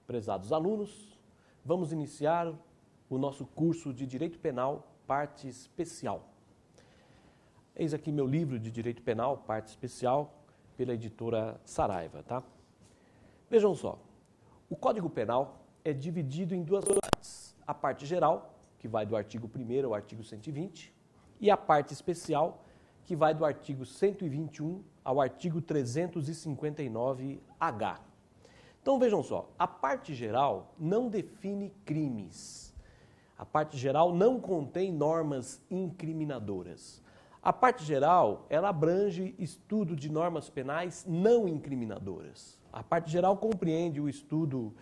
Prezados alunos, vamos iniciar o nosso curso de Direito Penal, parte especial. Eis aqui meu livro de Direito Penal, parte especial, pela editora Saraiva, tá? Vejam só, o Código Penal é dividido em duas partes. A parte geral, que vai do artigo 1º ao artigo 120, e a parte especial, que vai do artigo 121 ao artigo 359-H. Então vejam só, a parte geral não define crimes. A parte geral não contém normas incriminadoras. A parte geral, ela abrange estudo de normas penais não incriminadoras. A parte geral compreende o estudo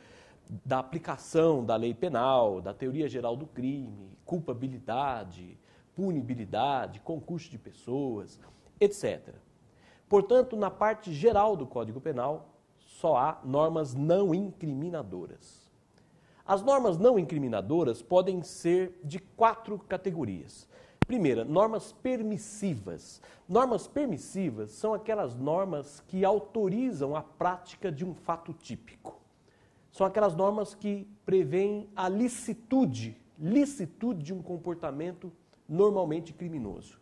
da aplicação da lei penal, da teoria geral do crime, culpabilidade, punibilidade, concurso de pessoas, etc. Portanto, na parte geral do Código Penal, só há normas não incriminadoras. As normas não incriminadoras podem ser de 4 categorias. Primeira, normas permissivas. Normas permissivas são aquelas normas que autorizam a prática de um fato típico. São aquelas normas que prevêem a licitude de um comportamento normalmente criminoso.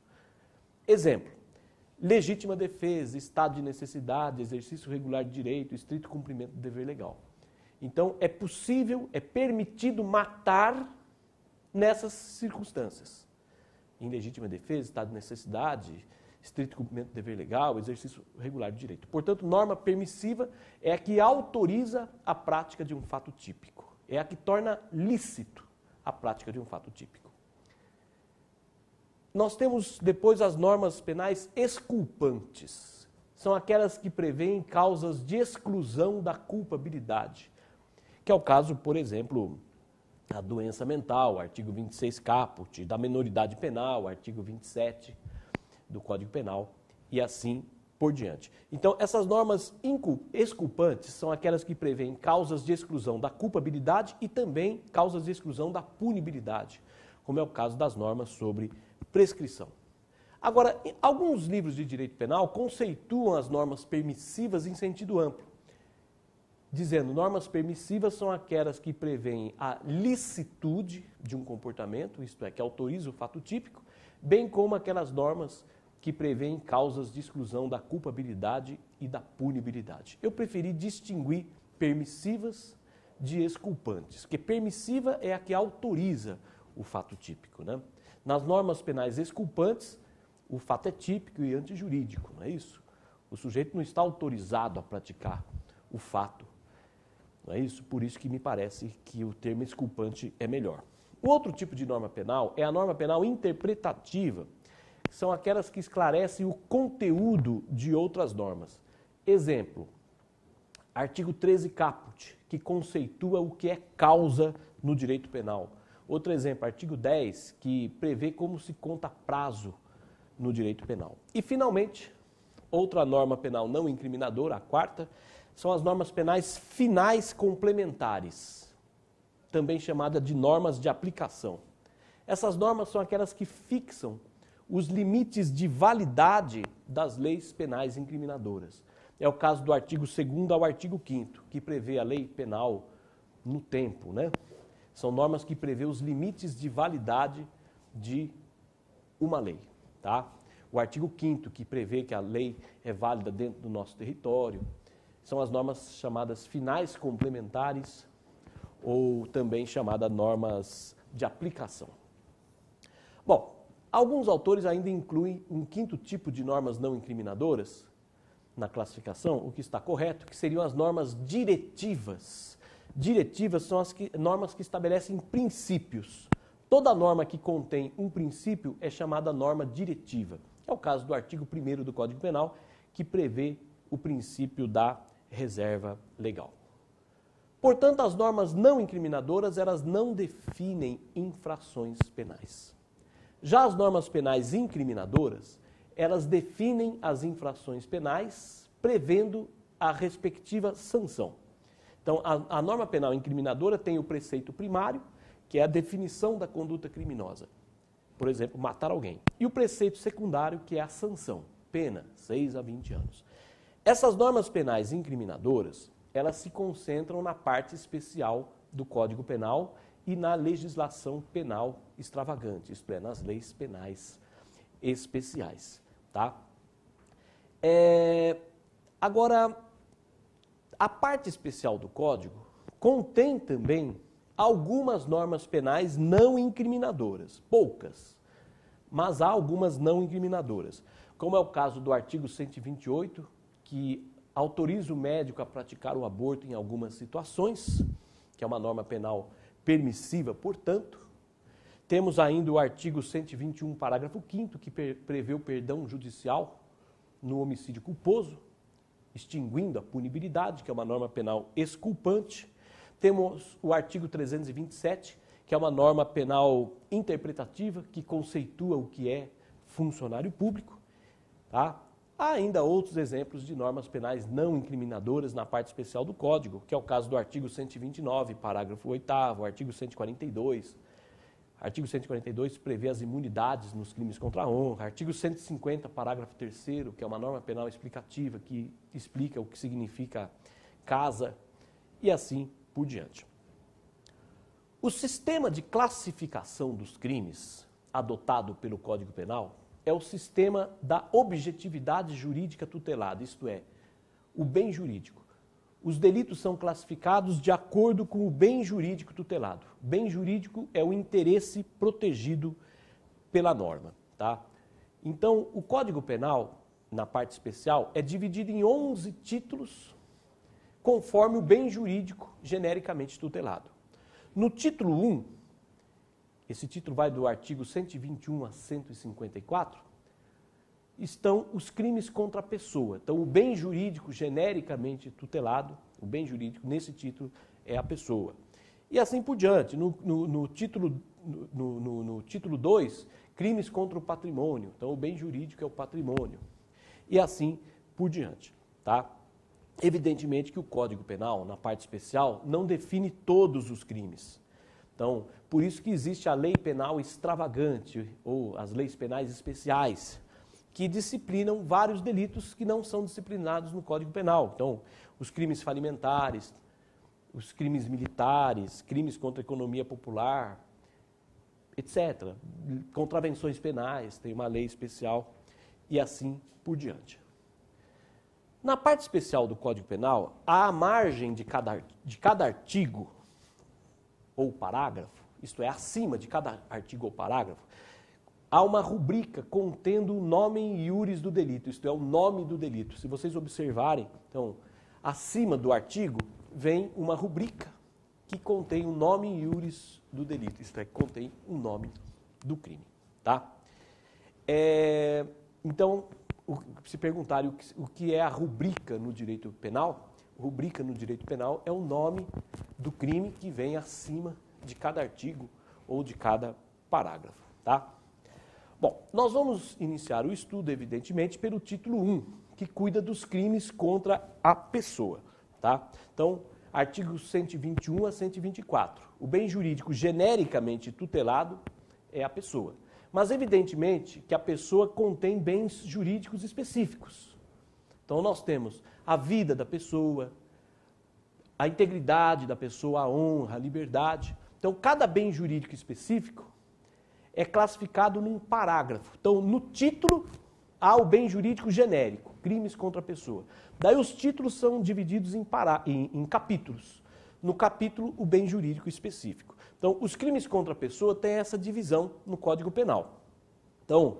Exemplo. Legítima defesa, estado de necessidade, exercício regular de direito, estrito cumprimento do dever legal. Então, é possível, é permitido matar nessas circunstâncias. Em legítima defesa, estado de necessidade, estrito cumprimento do dever legal, exercício regular de direito. Portanto, norma permissiva é a que autoriza a prática de um fato típico. É a que torna lícito a prática de um fato típico. Nós temos depois as normas penais exculpantes. São aquelas que prevêem causas de exclusão da culpabilidade. Que é o caso, por exemplo, da doença mental, artigo 26 caput, da minoridade penal, artigo 27 do Código Penal, e assim por diante. Então, essas normas exculpantes são aquelas que prevêem causas de exclusão da culpabilidade e também causas de exclusão da punibilidade, como é o caso das normas sobre prescrição. Agora, alguns livros de direito penal conceituam as normas permissivas em sentido amplo, dizendo normas permissivas são aquelas que prevêem a licitude de um comportamento, isto é, que autoriza o fato típico, bem como aquelas normas que prevêem causas de exclusão da culpabilidade e da punibilidade. Eu preferi distinguir permissivas de exculpantes, porque permissiva é a que autoriza o fato típico, né? Nas normas penais exculpantes, o fato é típico e antijurídico, não é isso? O sujeito não está autorizado a praticar o fato, não é isso? Por isso que me parece que o termo exculpante é melhor. O outro tipo de norma penal é a norma penal interpretativa, que são aquelas que esclarecem o conteúdo de outras normas. Exemplo, artigo 13 caput, que conceitua o que é causa no direito penal. Outro exemplo, artigo 10, que prevê como se conta prazo no direito penal. E, finalmente, outra norma penal não incriminadora, a quarta, são as normas penais finais complementares, também chamada de normas de aplicação. Essas normas são aquelas que fixam os limites de validade das leis penais incriminadoras. É o caso do artigo 2º ao artigo 5º, que prevê a lei penal no tempo, né? São normas que prevê os limites de validade de uma lei, tá? O artigo 5º, que prevê que a lei é válida dentro do nosso território, são as normas chamadas finais complementares ou também chamadas normas de aplicação. Bom, alguns autores ainda incluem um 5º tipo de normas não incriminadoras na classificação, o que está correto, que seriam as normas diretivas. Diretivas são as normas que estabelecem princípios. Toda norma que contém um princípio é chamada norma diretiva. É o caso do artigo 1º do Código Penal, que prevê o princípio da reserva legal. Portanto, as normas não incriminadoras, elas não definem infrações penais. Já as normas penais incriminadoras, elas definem as infrações penais, prevendo a respectiva sanção. Então, a norma penal incriminadora tem o preceito primário, que é a definição da conduta criminosa. Por exemplo, matar alguém. E o preceito secundário, que é a sanção, pena, 6 a 20 anos. Essas normas penais incriminadoras, elas se concentram na parte especial do Código Penal e na legislação penal extravagante, isto é, nas leis penais especiais. Tá? Agora, a parte especial do Código contém também algumas normas penais não incriminadoras, poucas, mas há algumas não incriminadoras, como é o caso do artigo 128, que autoriza o médico a praticar o aborto em algumas situações, que é uma norma penal permissiva, portanto. Temos ainda o artigo 121, parágrafo 5º, que prevê o perdão judicial no homicídio culposo, extinguindo a punibilidade, que é uma norma penal exculpante. Temos o artigo 327, que é uma norma penal interpretativa, que conceitua o que é funcionário público. Tá? Há ainda outros exemplos de normas penais não incriminadoras na parte especial do Código, que é o caso do artigo 129, parágrafo 8º, artigo 142. Artigo 142 prevê as imunidades nos crimes contra a honra. Artigo 150, parágrafo 3º, que é uma norma penal explicativa, que explica o que significa casa, e assim por diante. O sistema de classificação dos crimes adotado pelo Código Penal é o sistema da objetividade jurídica tutelada, isto é, o bem jurídico. Os delitos são classificados de acordo com o bem jurídico tutelado. Bem jurídico é o interesse protegido pela norma. Tá? Então, o Código Penal, na parte especial, é dividido em 11 títulos, conforme o bem jurídico genericamente tutelado. No título 1, esse título vai do artigo 121 a 154, estão os crimes contra a pessoa. Então, o bem jurídico genericamente tutelado, o bem jurídico nesse título é a pessoa. E assim por diante. No título 2, crimes contra o patrimônio. Então, o bem jurídico é o patrimônio. E assim por diante. Tá? Evidentemente que o Código Penal, na parte especial, não define todos os crimes. Então, por isso que existe a lei penal extravagante, ou as leis penais especiais, que disciplinam vários delitos que não são disciplinados no Código Penal. Então, os crimes falimentares, os crimes militares, crimes contra a economia popular, etc. Contravenções penais, tem uma lei especial, e assim por diante. Na parte especial do Código Penal, à margem de cada artigo ou parágrafo, isto é, acima de cada artigo ou parágrafo, há uma rubrica contendo o nome iuris do delito, isto é, o nome do delito. Se vocês observarem, então, acima do artigo vem uma rubrica que contém o nome iuris do delito, isto é, que contém o nome do crime. Tá? Então, se perguntarem o que é a rubrica no direito penal, rubrica no direito penal é o nome do crime que vem acima de cada artigo ou de cada parágrafo. Tá? Bom, nós vamos iniciar o estudo, evidentemente, pelo título 1, que cuida dos crimes contra a pessoa. Tá? Então, artigos 121 a 124. O bem jurídico genericamente tutelado é a pessoa. Mas, evidentemente, que a pessoa contém bens jurídicos específicos. Então, nós temos a vida da pessoa, a integridade da pessoa, a honra, a liberdade. Então, cada bem jurídico específico é classificado num parágrafo. Então, no título, há o bem jurídico genérico, crimes contra a pessoa. Daí, os títulos são divididos em capítulos. No capítulo, o bem jurídico específico. Então, os crimes contra a pessoa têm essa divisão no Código Penal. Então,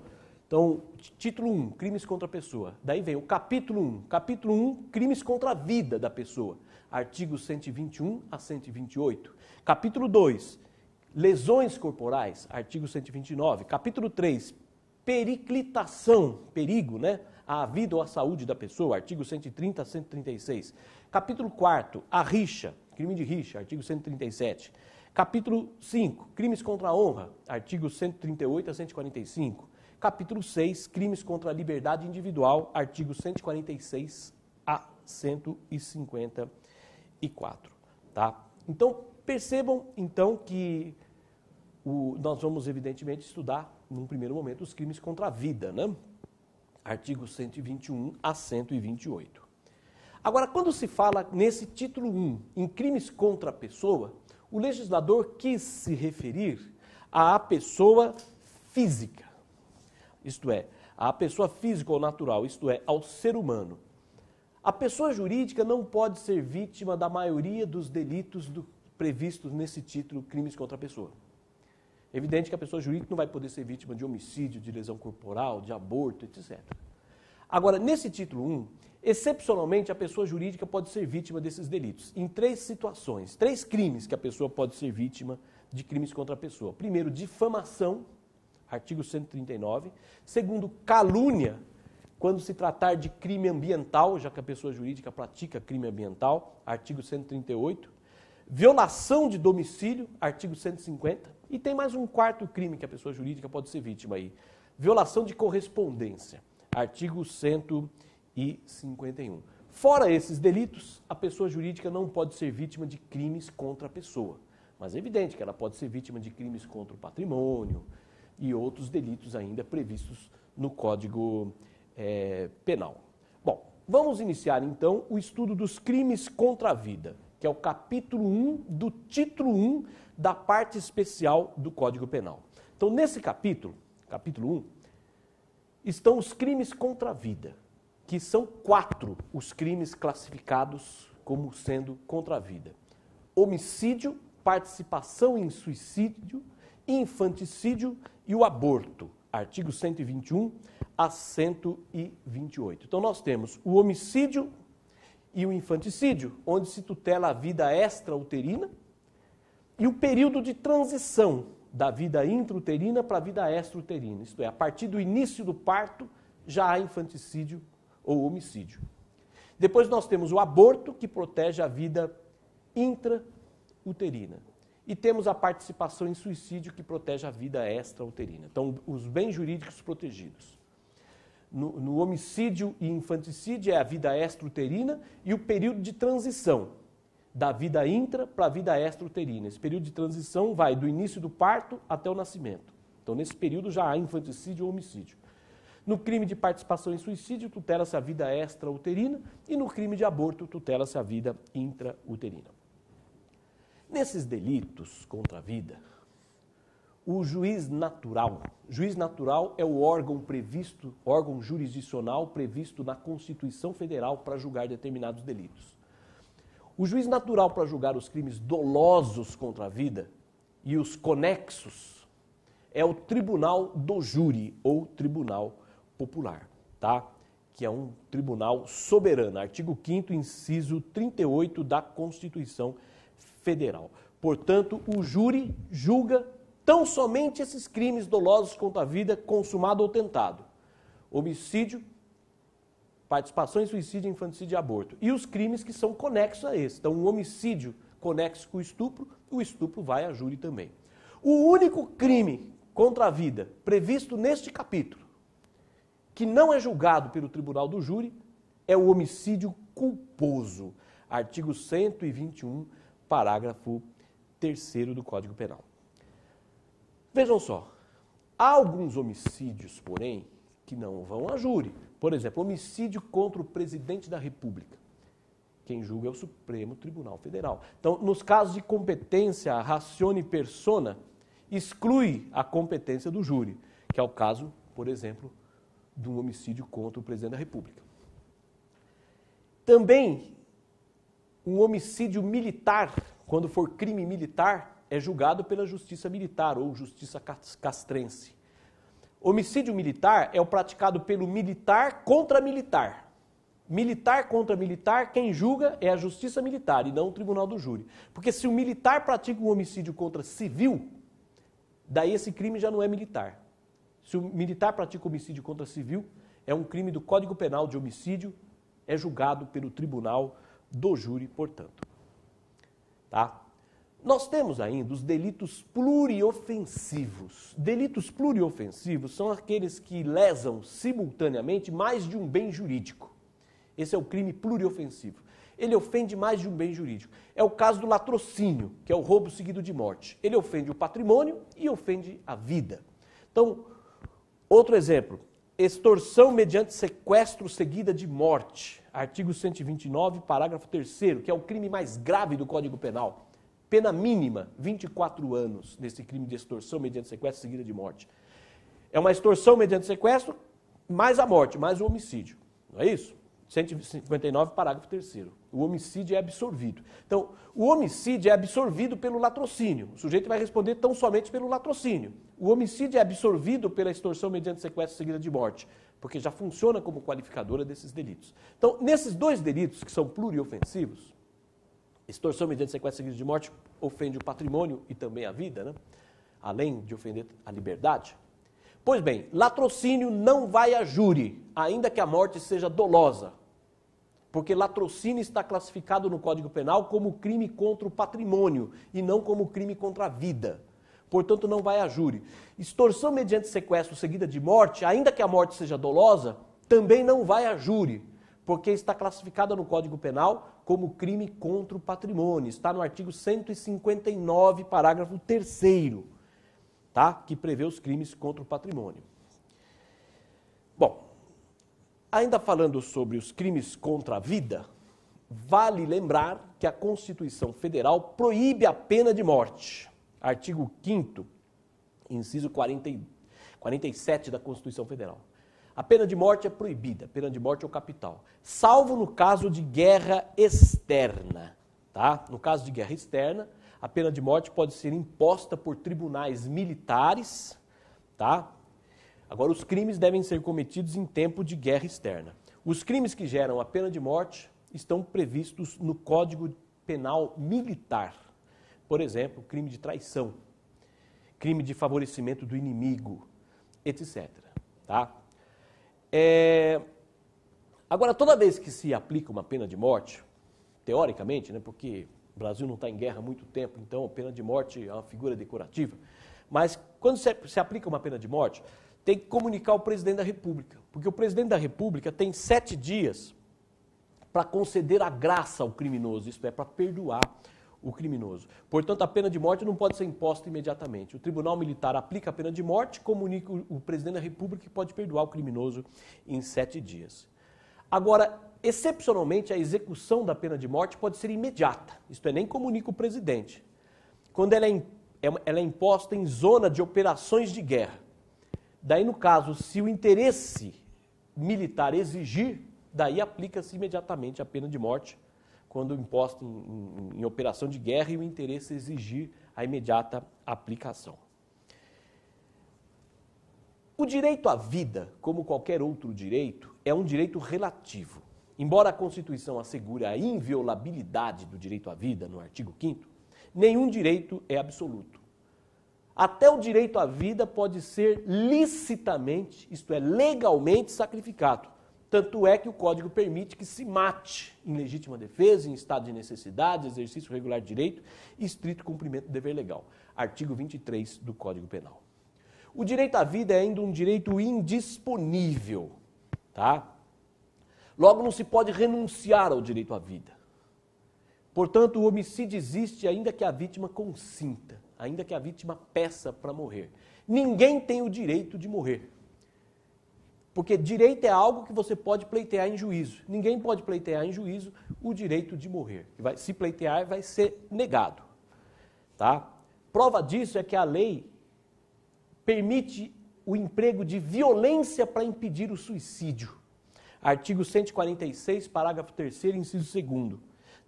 título 1, crimes contra a pessoa. Daí vem o capítulo 1. Capítulo 1, crimes contra a vida da pessoa. Artigos 121 a 128. Capítulo 2, lesões corporais. Artigo 129. Capítulo 3, periclitação, perigo, né? À vida ou à saúde da pessoa. Artigo 130 a 136. Capítulo 4, a rixa, crime de rixa. Artigo 137. Capítulo 5, crimes contra a honra, artigos 138 a 145. Capítulo 6, crimes contra a liberdade individual, artigos 146 a 154. Tá? Então, percebam então que nós vamos evidentemente estudar, num primeiro momento, os crimes contra a vida, né? Artigos 121 a 128. Agora, quando se fala nesse título 1, em crimes contra a pessoa, o legislador quis se referir à pessoa física, isto é, à pessoa física ou natural, isto é, ao ser humano. A pessoa jurídica não pode ser vítima da maioria dos delitos previstos nesse título, crimes contra a pessoa. É evidente que a pessoa jurídica não vai poder ser vítima de homicídio, de lesão corporal, de aborto, etc. Agora, nesse título 1, excepcionalmente, a pessoa jurídica pode ser vítima desses delitos, em 3 situações, 3 crimes que a pessoa pode ser vítima de crimes contra a pessoa. Primeiro, difamação, artigo 139. Segundo, calúnia, quando se tratar de crime ambiental, já que a pessoa jurídica pratica crime ambiental, artigo 138. Violação de domicílio, artigo 150. E tem mais um 4º crime que a pessoa jurídica pode ser vítima aí. Violação de correspondência, artigo 151. Fora esses delitos, a pessoa jurídica não pode ser vítima de crimes contra a pessoa. Mas é evidente que ela pode ser vítima de crimes contra o patrimônio e outros delitos ainda previstos no Código Penal. Bom, vamos iniciar então o estudo dos crimes contra a vida, que é o capítulo 1 do título 1 da parte especial do Código Penal. Então, nesse capítulo 1, estão os crimes contra a vida, que são 4 os crimes classificados como sendo contra a vida: homicídio, participação em suicídio, infanticídio e o aborto, artigos 121 a 128. Então, nós temos o homicídio e o infanticídio, onde se tutela a vida extrauterina, e o período de transição da vida intrauterina para a vida extrauterina, isto é, a partir do início do parto já há infanticídio ou homicídio. Depois nós temos o aborto, que protege a vida intrauterina. E temos a participação em suicídio, que protege a vida extrauterina. Então, os bens jurídicos protegidos. No homicídio e infanticídio é a vida extrauterina e o período de transição da vida intra para a vida extrauterina. Esse período de transição vai do início do parto até o nascimento. Então, nesse período já há infanticídio ou homicídio. No crime de participação em suicídio, tutela-se a vida extrauterina e no crime de aborto, tutela-se a vida intrauterina. Nesses delitos contra a vida, o juiz natural é o órgão jurisdicional previsto na Constituição Federal para julgar determinados delitos. O juiz natural para julgar os crimes dolosos contra a vida e os conexos é o Tribunal do Júri ou Tribunal Popular, tá? Que é um tribunal soberano, artigo 5º, inciso 38 da Constituição Federal. Portanto, o júri julga tão somente esses crimes dolosos contra a vida, consumado ou tentado: homicídio, participação em suicídio, infanticídio e aborto. E os crimes que são conexos a esse. Então, um homicídio conexo com o estupro vai a júri também. O único crime contra a vida previsto neste capítulo, que não é julgado pelo tribunal do júri, é o homicídio culposo. Artigo 121, parágrafo 3º do Código Penal. Vejam só, há alguns homicídios, porém, que não vão a júri. Por exemplo, homicídio contra o presidente da República. Quem julga é o Supremo Tribunal Federal. Então, nos casos de competência ratione persona, exclui a competência do júri, que é o caso, por exemplo, de um homicídio contra o presidente da República. Também, um homicídio militar, quando for crime militar, é julgado pela justiça militar ou justiça castrense. Homicídio militar é o praticado pelo militar contra militar. Militar contra militar, quem julga é a justiça militar e não o tribunal do júri. Porque se o militar pratica um homicídio contra civil, daí esse crime já não é militar. Se o militar pratica homicídio contra civil, é um crime do Código Penal de homicídio, é julgado pelo tribunal do júri, portanto. Tá? Nós temos ainda os delitos pluriofensivos. Delitos pluriofensivos são aqueles que lesam simultaneamente mais de um bem jurídico. Esse é o crime pluriofensivo. Ele ofende mais de um bem jurídico. É o caso do latrocínio, que é o roubo seguido de morte. Ele ofende o patrimônio e ofende a vida. Então, outro exemplo, extorsão mediante sequestro seguida de morte. Artigo 129, parágrafo 3º, que é o crime mais grave do Código Penal. Pena mínima, 24 anos, nesse crime de extorsão mediante sequestro seguida de morte. É uma extorsão mediante sequestro, mais a morte, mais o homicídio. Não é isso? 159, parágrafo 3º. O homicídio é absorvido. Então, o homicídio é absorvido pelo latrocínio. O sujeito vai responder tão somente pelo latrocínio. O homicídio é absorvido pela extorsão mediante sequestro seguida de morte, porque já funciona como qualificadora desses delitos. Então, nesses dois delitos, que são pluriofensivos, extorsão mediante sequestro seguido de morte ofende o patrimônio e também a vida, né? Além de ofender a liberdade. Pois bem, latrocínio não vai a júri, ainda que a morte seja dolosa, porque latrocínio está classificado no Código Penal como crime contra o patrimônio e não como crime contra a vida. Portanto, não vai a júri. Extorsão mediante sequestro seguida de morte, ainda que a morte seja dolosa, também não vai a júri, porque está classificada no Código Penal como crime contra o patrimônio. Está no artigo 159, parágrafo 3º, tá? Que prevê os crimes contra o patrimônio. Bom, ainda falando sobre os crimes contra a vida, vale lembrar que a Constituição Federal proíbe a pena de morte. Artigo 5º, inciso 47 da Constituição Federal. A pena de morte é proibida, a pena de morte é o capital, salvo no caso de guerra externa. Tá? No caso de guerra externa, a pena de morte pode ser imposta por tribunais militares. Tá? Agora, os crimes devem ser cometidos em tempo de guerra externa. Os crimes que geram a pena de morte estão previstos no Código Penal Militar. Por exemplo, crime de traição, crime de favorecimento do inimigo, etc. Tá? Agora, toda vez que se aplica uma pena de morte, teoricamente, né, porque o Brasil não está em guerra há muito tempo, então a pena de morte é uma figura decorativa, mas quando se aplica uma pena de morte, tem que comunicar ao presidente da República, porque o presidente da República tem 7 dias para conceder a graça ao criminoso, isto é, para perdoar o criminoso. Portanto, a pena de morte não pode ser imposta imediatamente. O Tribunal Militar aplica a pena de morte, comunica o presidente da República que pode perdoar o criminoso em 7 dias. Agora, excepcionalmente, a execução da pena de morte pode ser imediata, isto é, nem comunica o presidente. Quando ela é imposta em zona de operações de guerra. Daí, no caso, se o interesse militar exigir, daí aplica-se imediatamente a pena de morte, quando imposta em operação de guerra e o interesse exigir a imediata aplicação. O direito à vida, como qualquer outro direito, é um direito relativo. Embora a Constituição assegure a inviolabilidade do direito à vida, no artigo 5º, nenhum direito é absoluto. Até o direito à vida pode ser licitamente, isto é, legalmente sacrificado. Tanto é que o Código permite que se mate em legítima defesa, em estado de necessidade, exercício regular de direito e estrito cumprimento do dever legal. Artigo 23 do Código Penal. O direito à vida é ainda um direito indisponível, tá? Logo, não se pode renunciar ao direito à vida. Portanto, o homicídio existe ainda que a vítima consinta, ainda que a vítima peça para morrer. Ninguém tem o direito de morrer. Porque direito é algo que você pode pleitear em juízo. Ninguém pode pleitear em juízo o direito de morrer. Se pleitear, vai ser negado. Tá? Prova disso é que a lei permite o emprego de violência para impedir o suicídio. Artigo 146, parágrafo 3º, inciso 2º.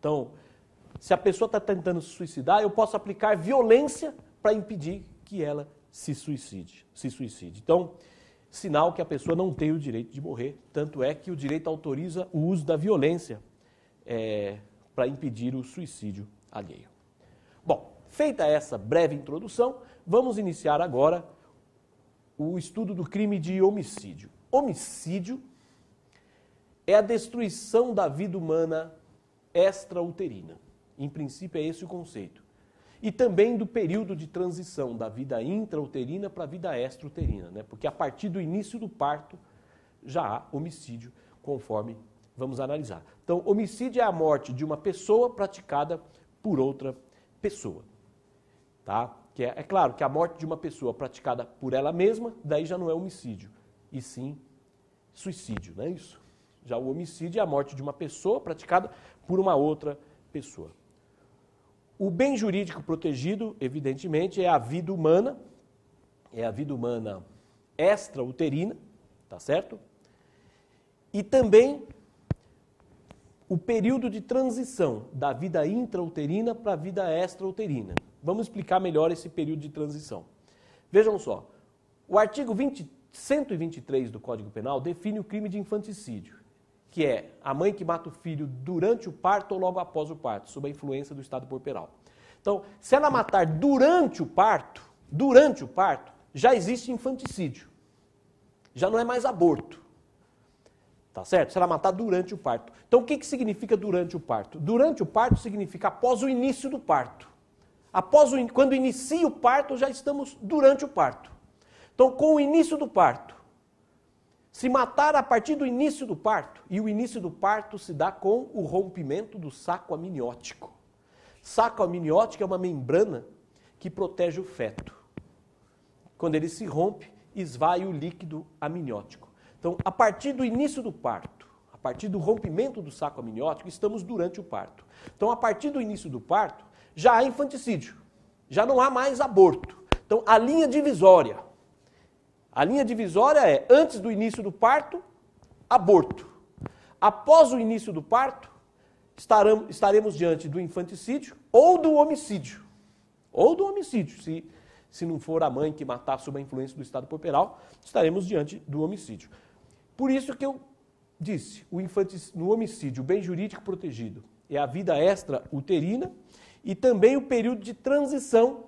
Então, se a pessoa está tentando se suicidar, eu posso aplicar violência para impedir que ela se suicide. Então, sinal que a pessoa não tem o direito de morrer, tanto é que o direito autoriza o uso da violência para impedir o suicídio alheio. Bom, feita essa breve introdução, vamos iniciar agora o estudo do crime de homicídio. Homicídio é a destruição da vida humana extrauterina. Em princípio, é esse o conceito. e também do período de transição da vida intrauterina para a vida extrauterina, né? Porque a partir do início do parto já há homicídio, conforme vamos analisar. Então, homicídio é a morte de uma pessoa praticada por outra pessoa. Tá? Que é claro que a morte de uma pessoa praticada por ela mesma, daí já não é homicídio, e sim suicídio, não é isso? Já o homicídio é a morte de uma pessoa praticada por uma outra pessoa. O bem jurídico protegido, evidentemente, é a vida humana extrauterina, tá certo? E também o período de transição da vida intrauterina para a vida extrauterina. Vamos explicar melhor esse período de transição. Vejam só, o artigo 123 do Código Penal define o crime de infanticídio, que é a mãe que mata o filho durante o parto ou logo após o parto, sob a influência do estado puerperal. Então, se ela matar durante o parto, já existe infanticídio. Já não é mais aborto. Tá certo? Se ela matar durante o parto. Então, o que significa durante o parto? Durante o parto significa após o início do parto. Quando inicia o parto, já estamos durante o parto. Então, com o início do parto, se matar a partir do início do parto, e o início do parto se dá com o rompimento do saco amniótico. Saco amniótico é uma membrana que protege o feto. Quando ele se rompe, esvai o líquido amniótico. Então, a partir do início do parto, a partir do rompimento do saco amniótico, estamos durante o parto. Então, a partir do início do parto, já há infanticídio, já não há mais aborto. Então, a linha divisória é, antes do início do parto, aborto. Após o início do parto, estaremos diante do infanticídio ou do homicídio. Ou do homicídio, se não for a mãe que matar sob a influência do estado puerperal, estaremos diante do homicídio. Por isso que eu disse, no homicídio, o bem jurídico protegido é a vida extrauterina e também o período de transição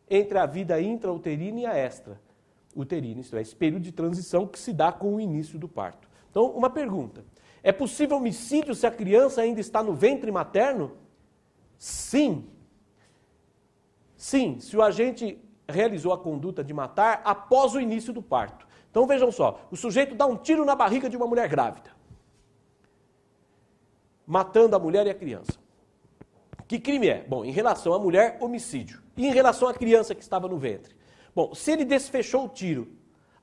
entre a vida intrauterina e a extrauterina. Isto é, esse período de transição que se dá com o início do parto. Então, uma pergunta. É possível homicídio se a criança ainda está no ventre materno? Sim. Sim, se o agente realizou a conduta de matar após o início do parto. Então vejam só, o sujeito dá um tiro na barriga de uma mulher grávida, matando a mulher e a criança. Que crime é? Bom, em relação à mulher, homicídio. E em relação à criança que estava no ventre? Bom, se ele desfechou o tiro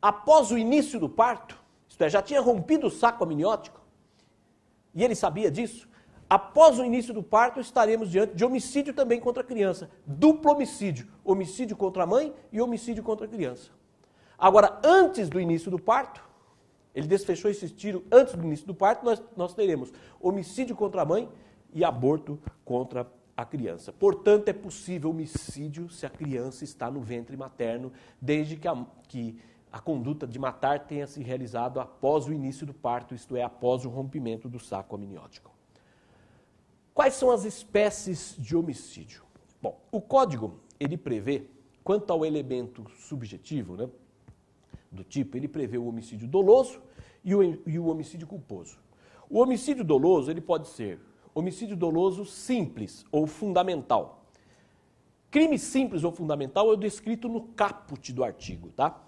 após o início do parto, isto é, já tinha rompido o saco amniótico, e ele sabia disso, após o início do parto, estaremos diante de homicídio também contra a criança. Duplo homicídio. Homicídio contra a mãe e homicídio contra a criança. Agora, antes do início do parto, ele desfechou esse tiro antes do início do parto, nós teremos homicídio contra a mãe e aborto contra a criança. Portanto, é possível homicídio se a criança está no ventre materno, desde que a conduta de matar tenha se realizado após o início do parto, isto é, após o rompimento do saco amniótico. Quais são as espécies de homicídio? Bom, o Código, ele prevê, quanto ao elemento subjetivo, né, do tipo, ele prevê o homicídio doloso e o homicídio culposo. O homicídio doloso, ele pode ser homicídio doloso simples ou fundamental. Crime simples ou fundamental é o descrito no caput do artigo, tá?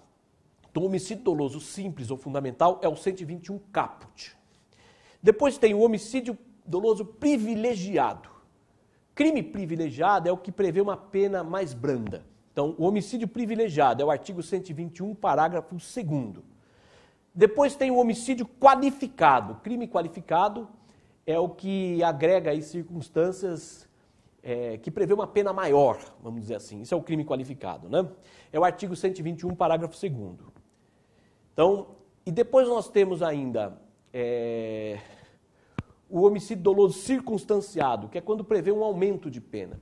Então, o homicídio doloso simples ou fundamental é o 121 caput. Depois tem o homicídio doloso privilegiado. Crime privilegiado é o que prevê uma pena mais branda. Então, o homicídio privilegiado é o artigo 121, parágrafo 2º. Depois tem o homicídio qualificado. Crime qualificado é o que agrega aí circunstâncias que prevê uma pena maior, vamos dizer assim. Isso é o crime qualificado, né? É o artigo 121, parágrafo 2º. Então, e depois nós temos ainda o homicídio doloso circunstanciado, que é quando prevê um aumento de pena.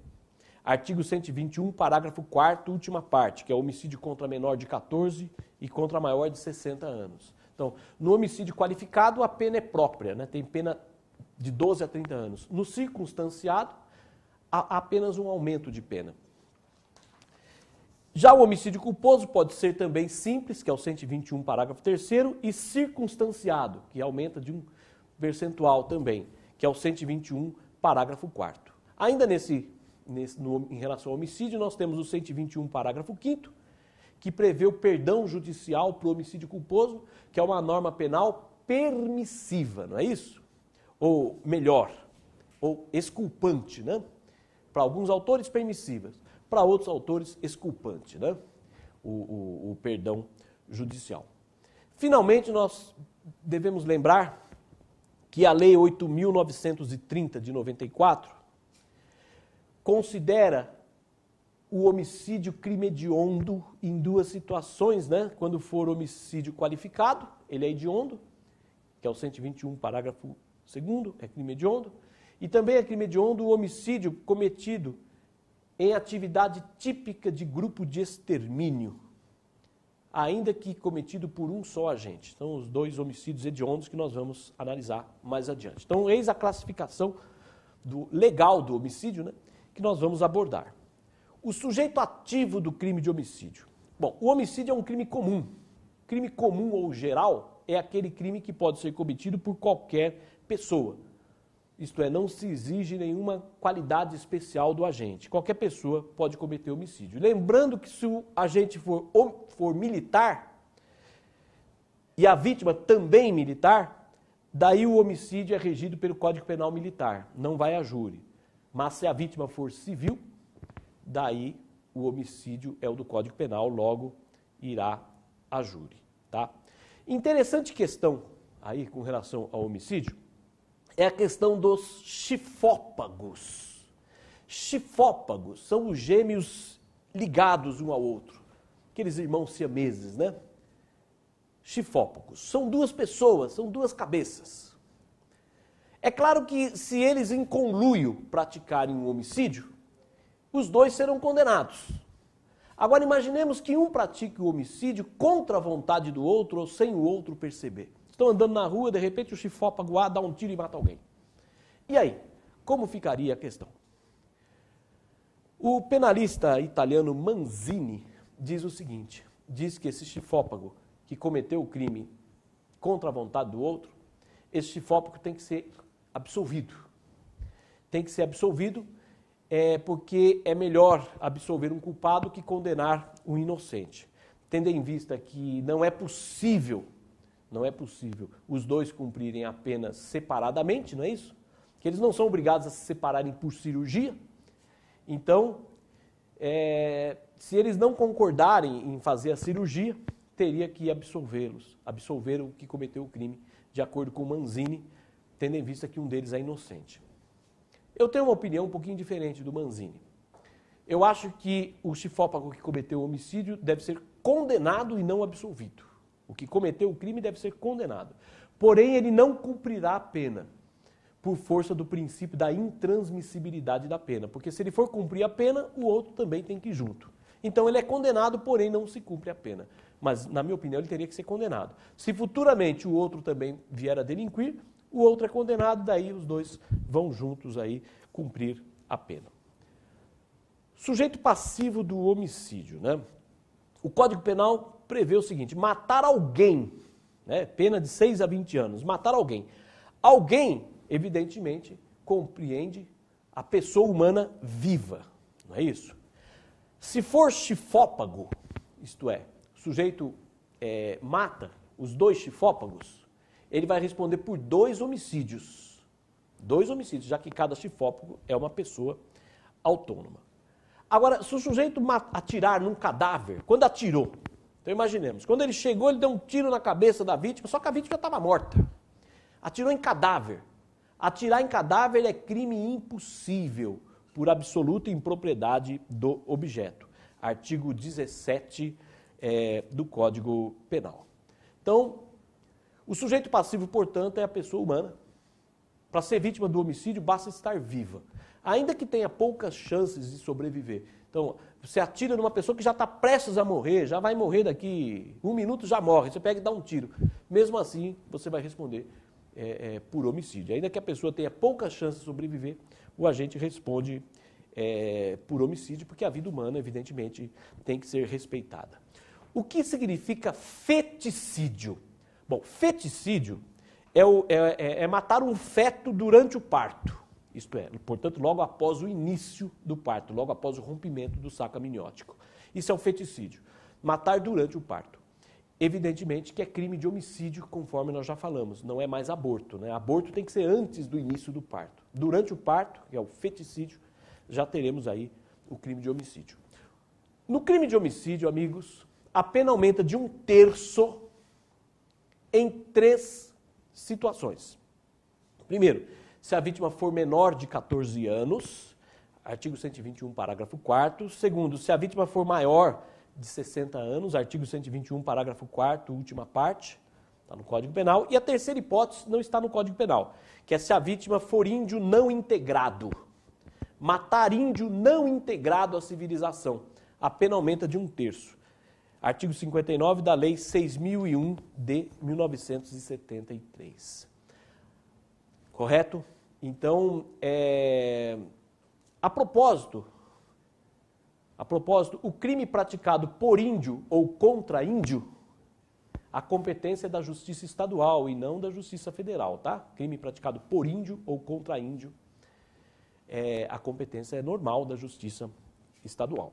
Artigo 121, parágrafo 4º, última parte, que é o homicídio contra menor de 14 e contra maior de 60 anos. Então, no homicídio qualificado, a pena é própria, né? Tem pena de 12 a 30 anos. No circunstanciado, há apenas um aumento de pena. Já o homicídio culposo pode ser também simples, que é o 121, parágrafo 3º, e circunstanciado, que aumenta de um percentual também, que é o 121, parágrafo 4º. Ainda nesse em relação ao homicídio, nós temos o 121, parágrafo 5º, que prevê o perdão judicial para o homicídio culposo, que é uma norma penal permissiva, não é isso? Ou melhor, ou exculpante, né? Para alguns autores permissivas, para outros autores exculpante, né? O perdão judicial. Finalmente, nós devemos lembrar que a Lei 8.930 de 94 considera o homicídio crime hediondo em duas situações, né? Quando for homicídio qualificado, ele é hediondo, que é o 121, parágrafo 2º, é crime hediondo, e também é crime hediondo o homicídio cometido em atividade típica de grupo de extermínio, ainda que cometido por um só agente. São os dois homicídios hediondos que nós vamos analisar mais adiante. Então, eis a classificação legal do homicídio, né, que nós vamos abordar. O sujeito ativo do crime de homicídio. Bom, o homicídio é um crime comum. Crime comum ou geral é aquele crime que pode ser cometido por qualquer pessoa. Isto é, não se exige nenhuma qualidade especial do agente. Qualquer pessoa pode cometer homicídio. Lembrando que se o agente for militar e a vítima também militar, daí o homicídio é regido pelo Código Penal Militar, não vai a júri. Mas se a vítima for civil, daí o homicídio é o do Código Penal, logo irá a júri. Tá? Interessante questão aí com relação ao homicídio é a questão dos chifópagos. Chifópagos são os gêmeos ligados um ao outro, aqueles irmãos siameses, né? Chifópagos. São duas pessoas, são duas cabeças. É claro que se eles em conluio praticarem um homicídio, os dois serão condenados. Agora imaginemos que um pratique o homicídio contra a vontade do outro ou sem o outro perceber. Estão andando na rua, de repente o chifópago A dá um tiro e mata alguém. E aí, como ficaria a questão? O penalista italiano Manzini diz o seguinte, diz que esse chifópago que cometeu o crime contra a vontade do outro, esse chifópago tem que ser absolvido. Tem que ser absolvido porque é melhor absolver um culpado que condenar um inocente. Tendo em vista que não é possível os dois cumprirem a pena separadamente, não é isso? Que eles não são obrigados a se separarem por cirurgia. Então, se eles não concordarem em fazer a cirurgia, teria que absolvê-los, absolver o que cometeu o crime, de acordo com Manzini, tendo em vista que um deles é inocente. Eu tenho uma opinião um pouquinho diferente do Manzini. Eu acho que o chifópago que cometeu o homicídio deve ser condenado e não absolvido. O que cometeu o crime deve ser condenado. Porém, ele não cumprirá a pena, por força do princípio da intransmissibilidade da pena. Porque se ele for cumprir a pena, o outro também tem que ir junto. Então, ele é condenado, porém não se cumpre a pena. Mas, na minha opinião, ele teria que ser condenado. Se futuramente o outro também vier a delinquir, o outro é condenado, daí os dois vão juntos aí cumprir a pena. Sujeito passivo do homicídio, né? O Código Penal prevê o seguinte, matar alguém, né, pena de 6 a 20 anos, matar alguém. Alguém, evidentemente, compreende a pessoa humana viva, não é isso? Se for chifópago, isto é, o sujeito mata os dois chifópagos, ele vai responder por 2 homicídios. 2 homicídios, já que cada chifópago é uma pessoa autônoma. Agora, se o sujeito atirar num cadáver, quando atirou, então imaginemos, quando ele chegou, ele deu um tiro na cabeça da vítima, só que a vítima já estava morta. Atirou em cadáver. Atirar em cadáver é crime impossível, por absoluta impropriedade do objeto. Artigo 17 do Código Penal. Então, o sujeito passivo, portanto, é a pessoa humana. Para ser vítima do homicídio, basta estar viva. Ainda que tenha poucas chances de sobreviver. Então, você atira numa pessoa que já está prestes a morrer, já vai morrer daqui 1 minuto, já morre. Você pega e dá um tiro. Mesmo assim, você vai responder por homicídio. Ainda que a pessoa tenha poucas chances de sobreviver, o agente responde por homicídio, porque a vida humana, evidentemente, tem que ser respeitada. O que significa feticídio? Bom, feticídio é matar um feto durante o parto. Isto é, portanto, logo após o início do parto, logo após o rompimento do saco amniótico. Isso é o feticídio. Matar durante o parto. Evidentemente que é crime de homicídio, conforme nós já falamos, não é mais aborto, né? Aborto tem que ser antes do início do parto. Durante o parto, que é o feticídio, já teremos aí o crime de homicídio. No crime de homicídio, amigos, a pena aumenta de 1/3 em 3 situações. Primeiro, se a vítima for menor de 14 anos, artigo 121, parágrafo 4º. Segundo, se a vítima for maior de 60 anos, artigo 121, parágrafo 4º, última parte, está no Código Penal. E a terceira hipótese não está no Código Penal, que é se a vítima for índio não integrado. Matar índio não integrado à civilização. A pena aumenta de 1/3. Artigo 59 da Lei 6.001 de 1973. Correto? Então, a propósito, o crime praticado por índio ou contra índio, a competência é da Justiça Estadual e não da Justiça Federal, tá? Crime praticado por índio ou contra índio, a competência é normal da Justiça Estadual.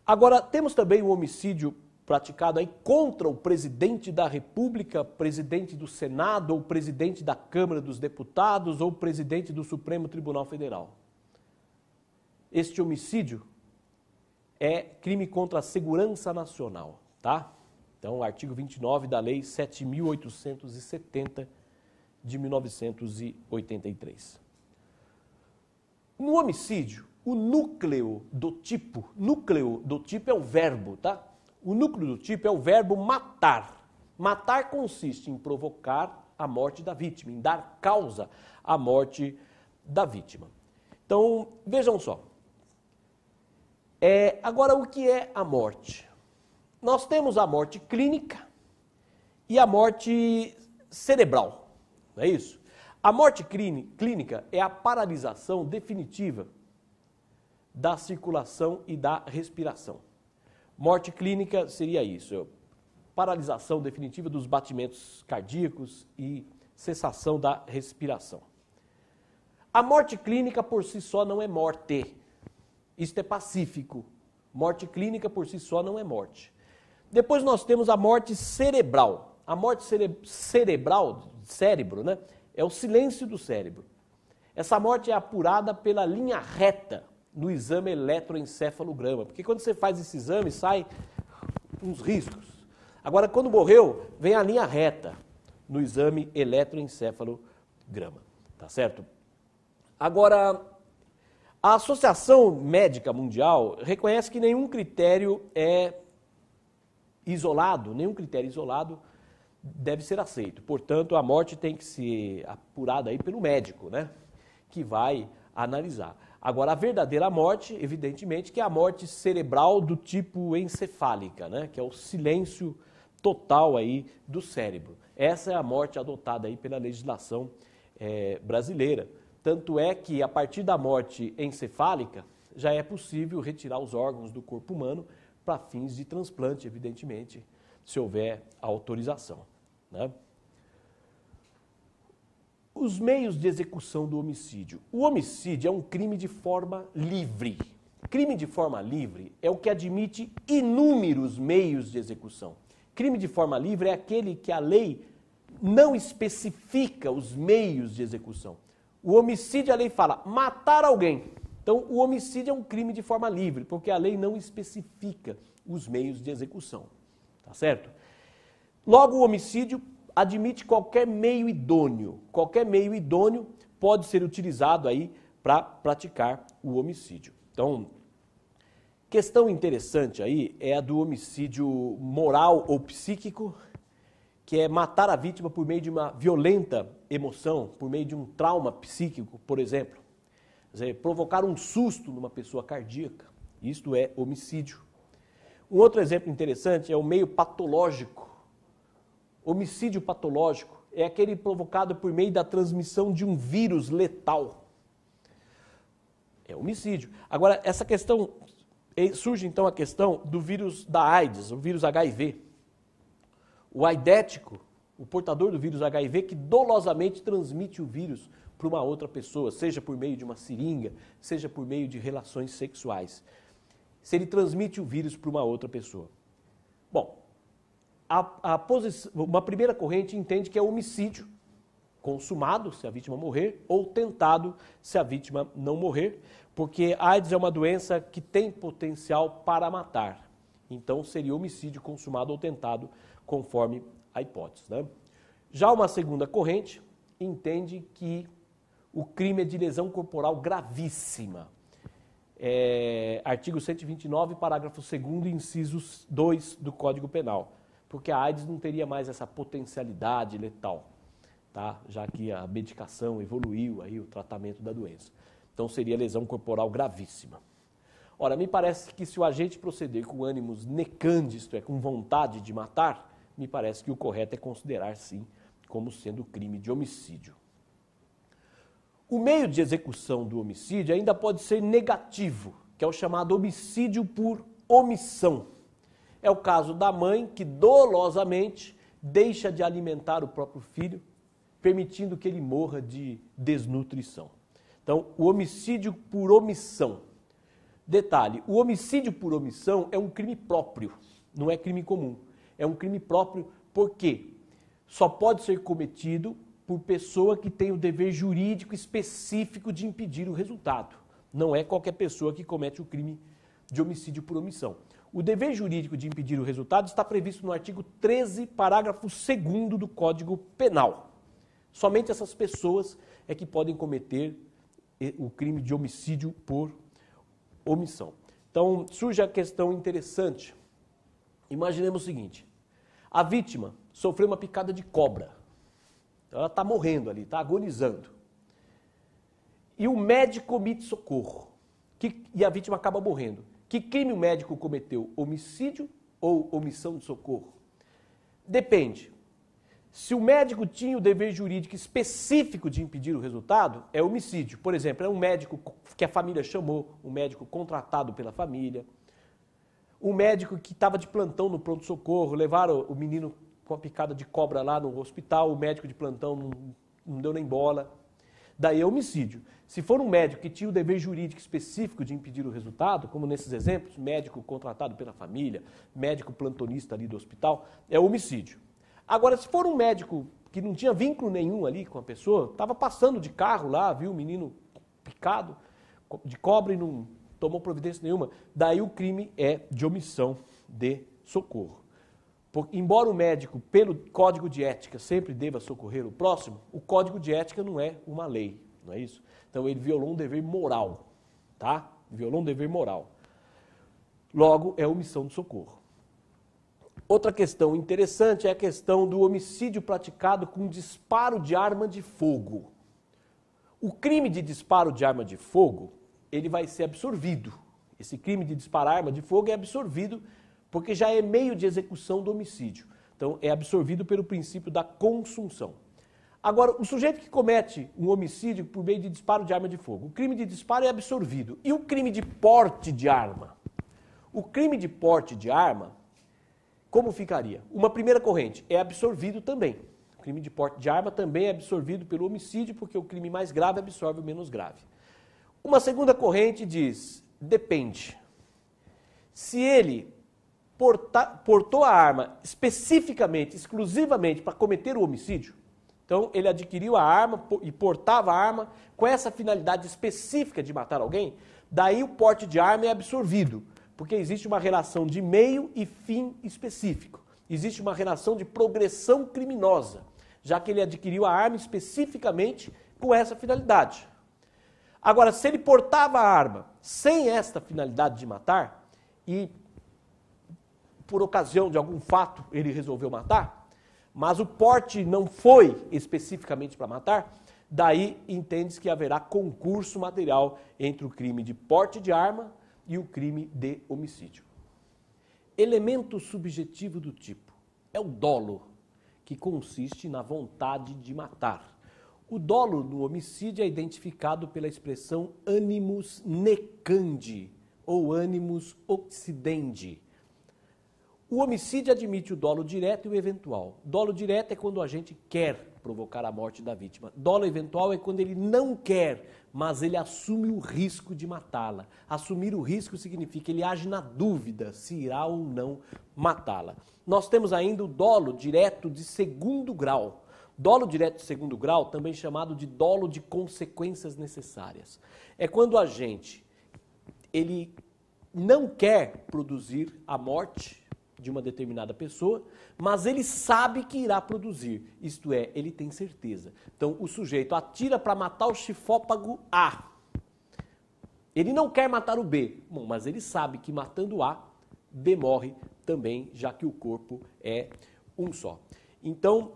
Agora, temos também o homicídio praticado aí contra o presidente da República, presidente do Senado, ou presidente da Câmara dos Deputados, ou presidente do Supremo Tribunal Federal. Este homicídio é crime contra a segurança nacional, tá? Então, artigo 29 da Lei 7.870 de 1983. No homicídio, o núcleo do tipo é o verbo, tá? O núcleo do tipo é o verbo matar. Matar consiste em provocar a morte da vítima, em dar causa à morte da vítima. Então, vejam só. Agora, o que é a morte? Nós temos a morte clínica e a morte cerebral, não é isso? A morte clínica é a paralisação definitiva da circulação e da respiração. Morte clínica seria isso, paralisação definitiva dos batimentos cardíacos e cessação da respiração. A morte clínica por si só não é morte. Isto é pacífico. Morte clínica por si só não é morte. Depois nós temos a morte cerebral. A morte cerebral, cérebro, né, é o silêncio do cérebro. Essa morte é apurada pela linha reta no exame eletroencefalograma. Porque quando você faz esse exame, sai uns riscos. Agora, quando morreu, vem a linha reta no exame eletroencefalograma. Tá certo? Agora, a Associação Médica Mundial reconhece que nenhum critério isolado deve ser aceito. Portanto, a morte tem que ser apurada aí pelo médico, né, que vai analisar. Agora, a verdadeira morte, evidentemente, que é a morte cerebral do tipo encefálica, né, que é o silêncio total aí do cérebro. Essa é a morte adotada aí pela legislação brasileira. Tanto é que, a partir da morte encefálica, já é possível retirar os órgãos do corpo humano para fins de transplante, evidentemente, se houver autorização, né? Os meios de execução do homicídio. O homicídio é um crime de forma livre. Crime de forma livre é o que admite inúmeros meios de execução. Crime de forma livre é aquele que a lei não especifica os meios de execução. O homicídio, a lei fala matar alguém. Então, o homicídio é um crime de forma livre, porque a lei não especifica os meios de execução. Tá certo? Logo, o homicídio admite qualquer meio idôneo. Qualquer meio idôneo pode ser utilizado aí para praticar o homicídio. Então, questão interessante aí é a do homicídio moral ou psíquico, que é matar a vítima por meio de uma violenta emoção, por meio de um trauma psíquico, por exemplo. Quer dizer, provocar um susto numa pessoa cardíaca. Isto é homicídio. Um outro exemplo interessante é o meio patológico. Homicídio patológico é aquele provocado por meio da transmissão de um vírus letal. É homicídio. Agora, essa questão, surge então a questão do vírus da AIDS, o vírus HIV. O o portador do vírus HIV que dolosamente transmite o vírus para uma outra pessoa, seja por meio de uma seringa, seja por meio de relações sexuais. Se ele transmite o vírus para uma outra pessoa. Bom, uma primeira corrente entende que é homicídio consumado, se a vítima morrer, ou tentado, se a vítima não morrer, porque a AIDS é uma doença que tem potencial para matar. Então, seria homicídio consumado ou tentado, conforme a hipótese, né? Já uma segunda corrente entende que o crime é de lesão corporal gravíssima. Artigo 129, parágrafo 2º, inciso 2 do Código Penal, porque a AIDS não teria mais essa potencialidade letal, tá? Já que a medicação evoluiu, aí, o tratamento da doença. Então, seria lesão corporal gravíssima. Ora, me parece que se o agente proceder com ânimos necandi, isto é, com vontade de matar, me parece que o correto é considerar, sim, como sendo crime de homicídio. O meio de execução do homicídio ainda pode ser negativo, que é o chamado homicídio por omissão. É o caso da mãe que dolosamente deixa de alimentar o próprio filho, permitindo que ele morra de desnutrição. Então, o homicídio por omissão. Detalhe, o homicídio por omissão é um crime próprio, não é crime comum. É um crime próprio porque só pode ser cometido por pessoa que tem o dever jurídico específico de impedir o resultado. Não é qualquer pessoa que comete o crime de homicídio por omissão. O dever jurídico de impedir o resultado está previsto no artigo 13, parágrafo 2º do Código Penal. Somente essas pessoas é que podem cometer o crime de homicídio por omissão. Então, surge a questão interessante. Imaginemos o seguinte, a vítima sofreu uma picada de cobra. Ela está morrendo ali, está agonizando. E o médico omite socorro. E a vítima acaba morrendo. Que crime o médico cometeu? Homicídio ou omissão de socorro? Depende. Se o médico tinha o dever jurídico específico de impedir o resultado, é homicídio. Por exemplo, é um médico que a família chamou, um médico contratado pela família, um médico que estava de plantão no pronto-socorro, levaram o menino com a picada de cobra lá no hospital, o médico de plantão não deu nem bola. Daí é homicídio. Se for um médico que tinha o dever jurídico específico de impedir o resultado, como nesses exemplos, médico contratado pela família, médico plantonista ali do hospital, é homicídio. Agora, se for um médico que não tinha vínculo nenhum ali com a pessoa, estava passando de carro lá, viu o menino picado de cobra e não tomou providência nenhuma, daí o crime é de omissão de socorro. Embora o médico, pelo Código de Ética, sempre deva socorrer o próximo, o Código de Ética não é uma lei, não é isso? Então ele violou um dever moral, tá? Violou um dever moral. Logo, é omissão de socorro. Outra questão interessante é a questão do homicídio praticado com disparo de arma de fogo. O crime de disparo de arma de fogo, ele vai ser absorvido. Esse crime de disparar arma de fogo é absorvido porque já é meio de execução do homicídio. Então, é absorvido pelo princípio da consunção. Agora, o sujeito que comete um homicídio por meio de disparo de arma de fogo, o crime de disparo é absorvido. E o crime de porte de arma? O crime de porte de arma, como ficaria? Uma primeira corrente, é absorvido também. O crime de porte de arma também é absorvido pelo homicídio, porque o crime mais grave absorve o menos grave. Uma segunda corrente diz, depende. Se ele portou a arma especificamente, exclusivamente para cometer o homicídio, então ele adquiriu a arma e portava a arma com essa finalidade específica de matar alguém, daí o porte de arma é absorvido, porque existe uma relação de meio e fim específico. Existe uma relação de progressão criminosa, já que ele adquiriu a arma especificamente com essa finalidade. Agora, se ele portava a arma sem esta finalidade de matar, e por ocasião de algum fato ele resolveu matar, mas o porte não foi especificamente para matar, daí entende-se que haverá concurso material entre o crime de porte de arma e o crime de homicídio. Elemento subjetivo do tipo é o dolo, que consiste na vontade de matar. O dolo no homicídio é identificado pela expressão animus necandi ou animus occidendi. O homicídio admite o dolo direto e o eventual. Dolo direto é quando o agente quer provocar a morte da vítima. Dolo eventual é quando ele não quer, mas ele assume o risco de matá-la. Assumir o risco significa que ele age na dúvida se irá ou não matá-la. Nós temos ainda o dolo direto de segundo grau. Dolo direto de segundo grau, também chamado de dolo de consequências necessárias. É quando o agente ele não quer produzir a morte de uma determinada pessoa, mas ele sabe que irá produzir, isto é, ele tem certeza. Então, o sujeito atira para matar o chifópago A. Ele não quer matar o B, bom, mas ele sabe que matando A, B morre também, já que o corpo é um só. Então,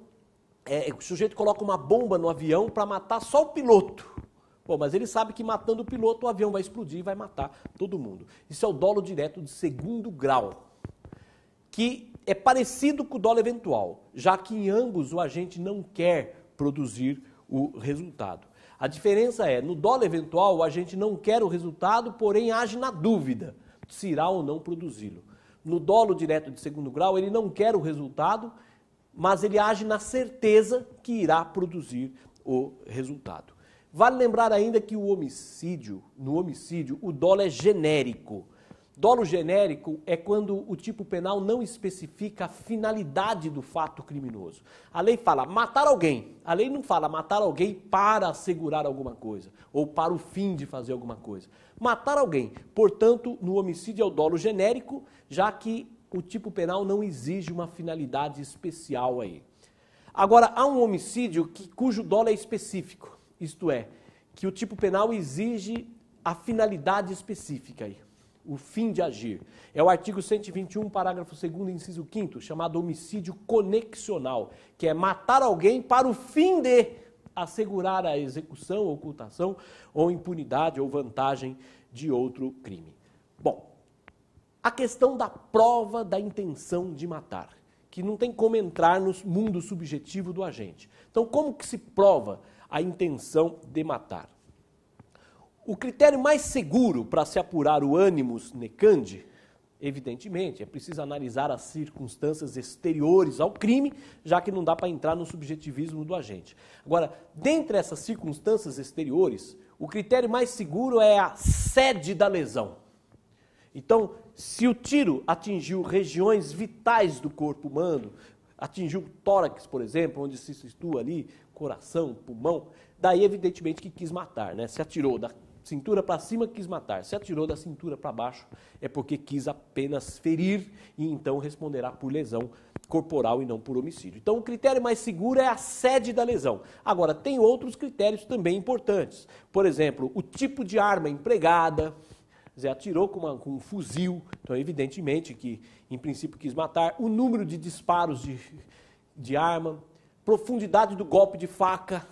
o sujeito coloca uma bomba no avião para matar só o piloto. Bom, mas ele sabe que matando o piloto, o avião vai explodir e vai matar todo mundo. Isso é o dolo direto de segundo grau, que é parecido com o dolo eventual, já que em ambos o agente não quer produzir o resultado. A diferença é, no dolo eventual, o agente não quer o resultado, porém age na dúvida se irá ou não produzi-lo. No dolo direto de segundo grau, ele não quer o resultado, mas ele age na certeza que irá produzir o resultado. Vale lembrar ainda que no homicídio, o dolo é genérico. Dolo genérico é quando o tipo penal não especifica a finalidade do fato criminoso. A lei fala matar alguém. A lei não fala matar alguém para assegurar alguma coisa ou para o fim de fazer alguma coisa. Matar alguém. Portanto, no homicídio é o dolo genérico, já que o tipo penal não exige uma finalidade especial aí. Agora, há um homicídio cujo dolo é específico. Isto é, que o tipo penal exige a finalidade específica aí. O fim de agir. É o artigo 121, parágrafo 2º, inciso 5º, chamado homicídio conexional, que é matar alguém para o fim de assegurar a execução, ocultação ou impunidade ou vantagem de outro crime. Bom, a questão da prova da intenção de matar, que não tem como entrar no mundo subjetivo do agente. Então, como que se prova a intenção de matar? O critério mais seguro para se apurar o animus necandi, evidentemente, é preciso analisar as circunstâncias exteriores ao crime, já que não dá para entrar no subjetivismo do agente. Agora, dentre essas circunstâncias exteriores, o critério mais seguro é a sede da lesão. Então, se o tiro atingiu regiões vitais do corpo humano, atingiu o tórax, por exemplo, onde se situa ali, coração, pulmão, daí evidentemente que quis matar, né? Se atirou da cintura para cima, quis matar. Se atirou da cintura para baixo, é porque quis apenas ferir e então responderá por lesão corporal e não por homicídio. Então, o critério mais seguro é a sede da lesão. Agora, tem outros critérios também importantes. Por exemplo, o tipo de arma empregada. Zé atirou com um fuzil, então evidentemente que, em princípio, quis matar. O número de disparos de arma, profundidade do golpe de faca,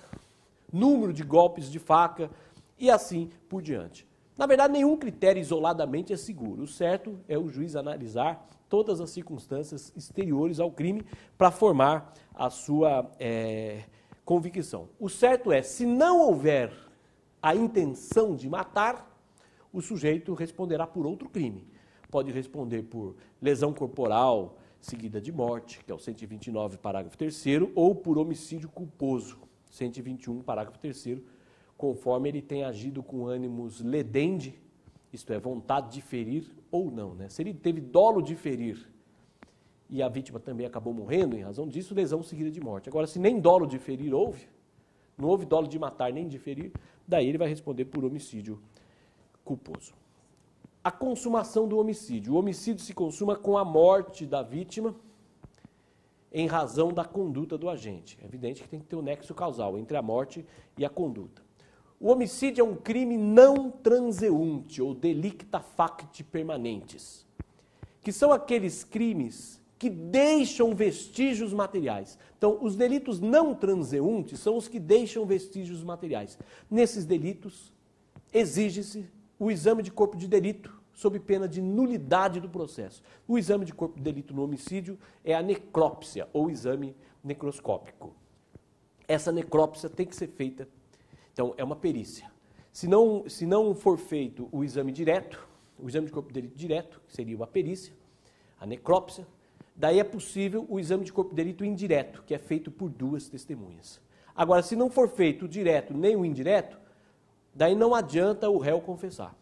número de golpes de faca e assim por diante. Na verdade, nenhum critério isoladamente é seguro. O certo é o juiz analisar todas as circunstâncias exteriores ao crime para formar a sua convicção. O certo é, se não houver a intenção de matar, o sujeito responderá por outro crime. Pode responder por lesão corporal seguida de morte, que é o 129, parágrafo 3º, ou por homicídio culposo, 121, parágrafo 3º, conforme ele tem agido com ânimos ledendi, isto é, vontade de ferir ou não, né? Se ele teve dolo de ferir e a vítima também acabou morrendo em razão disso, lesão seguida de morte. Agora, se nem dolo de ferir houve, não houve dolo de matar nem de ferir, daí ele vai responder por homicídio culposo. A consumação do homicídio. O homicídio se consuma com a morte da vítima em razão da conduta do agente. É evidente que tem que ter um nexo causal entre a morte e a conduta. O homicídio é um crime não transeunte, ou delicta facti permanentes, que são aqueles crimes que deixam vestígios materiais. Então, os delitos não transeuntes são os que deixam vestígios materiais. Nesses delitos, exige-se o exame de corpo de delito, sob pena de nulidade do processo. O exame de corpo de delito no homicídio é a necrópsia, ou exame necroscópico. Essa necrópsia tem que ser feita. Então, é uma perícia. Se não for feito o exame direto, o exame de corpo de delito direto, que seria uma perícia, a necrópsia, Daí é possível o exame de corpo de delito indireto, que é feito por 2 testemunhas. Agora, se não for feito o direto nem o indireto, daí não adianta o réu confessar.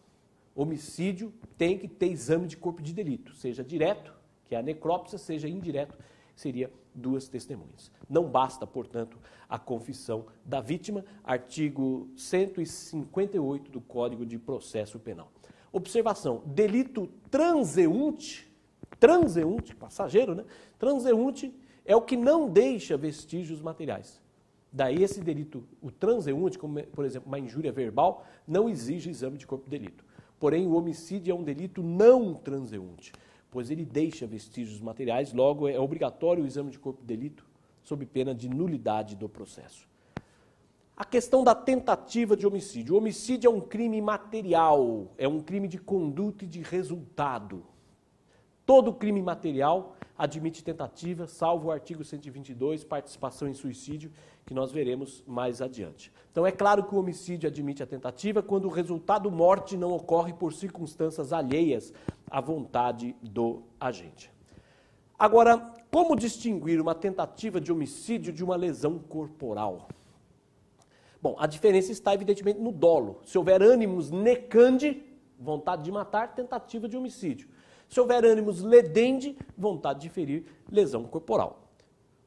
Homicídio tem que ter exame de corpo de delito, seja direto, que é a necrópsia, seja indireto, que seria 2 testemunhas. Não basta, portanto, a confissão da vítima, artigo 158 do Código de Processo Penal. Observação, delito transeunte, passageiro, né? Transeunte é o que não deixa vestígios materiais. Daí esse delito, o transeunte, como por exemplo uma injúria verbal, não exige exame de corpo de delito. Porém, o homicídio é um delito não transeunte, pois ele deixa vestígios materiais, logo é obrigatório o exame de corpo de delito, sob pena de nulidade do processo. A questão da tentativa de homicídio. O homicídio é um crime material, é um crime de conduta e de resultado. Todo crime material admite tentativa, salvo o artigo 122, participação em suicídio, que nós veremos mais adiante. Então é claro que o homicídio admite a tentativa quando o resultado morte não ocorre por circunstâncias alheias à vontade do agente. Agora, como distinguir uma tentativa de homicídio de uma lesão corporal? Bom, a diferença está evidentemente no dolo. Se houver ânimos necandi, vontade de matar, tentativa de homicídio. Se houver ânimos ledende, vontade de ferir, lesão corporal.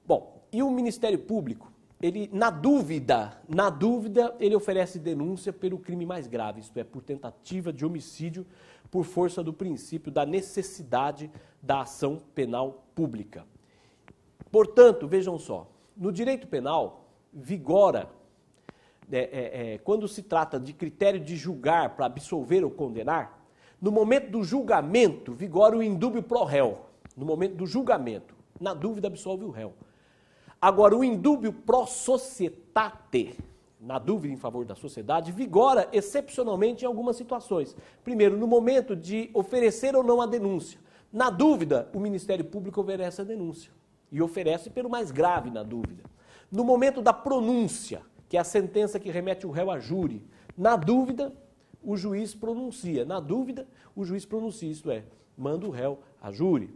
Bom, e o Ministério Público, ele, na dúvida, ele oferece denúncia pelo crime mais grave, isto é, por tentativa de homicídio, por força do princípio da necessidade da ação penal pública. Portanto, vejam só, no direito penal, vigora, quando se trata de critério de julgar para absolver ou condenar, no momento do julgamento, vigora o indúbio pro réu. No momento do julgamento, na dúvida, absolve o réu. Agora, o indúbio pro societate, na dúvida em favor da sociedade, vigora excepcionalmente em algumas situações. Primeiro, no momento de oferecer ou não a denúncia. Na dúvida, o Ministério Público oferece a denúncia. E oferece pelo mais grave na dúvida. No momento da pronúncia, que é a sentença que remete o réu a júri. Na dúvida, o juiz pronuncia. Na dúvida, o juiz pronuncia, isto é, manda o réu a júri.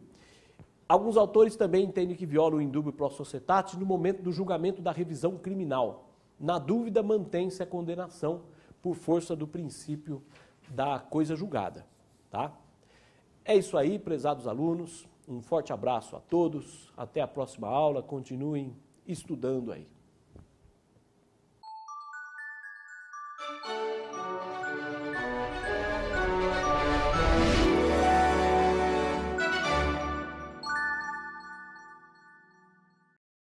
Alguns autores também entendem que viola o indúbio pro societate no momento do julgamento da revisão criminal. Na dúvida, mantém-se a condenação por força do princípio da coisa julgada. Tá? É isso aí, prezados alunos. Um forte abraço a todos. Até a próxima aula. Continuem estudando aí.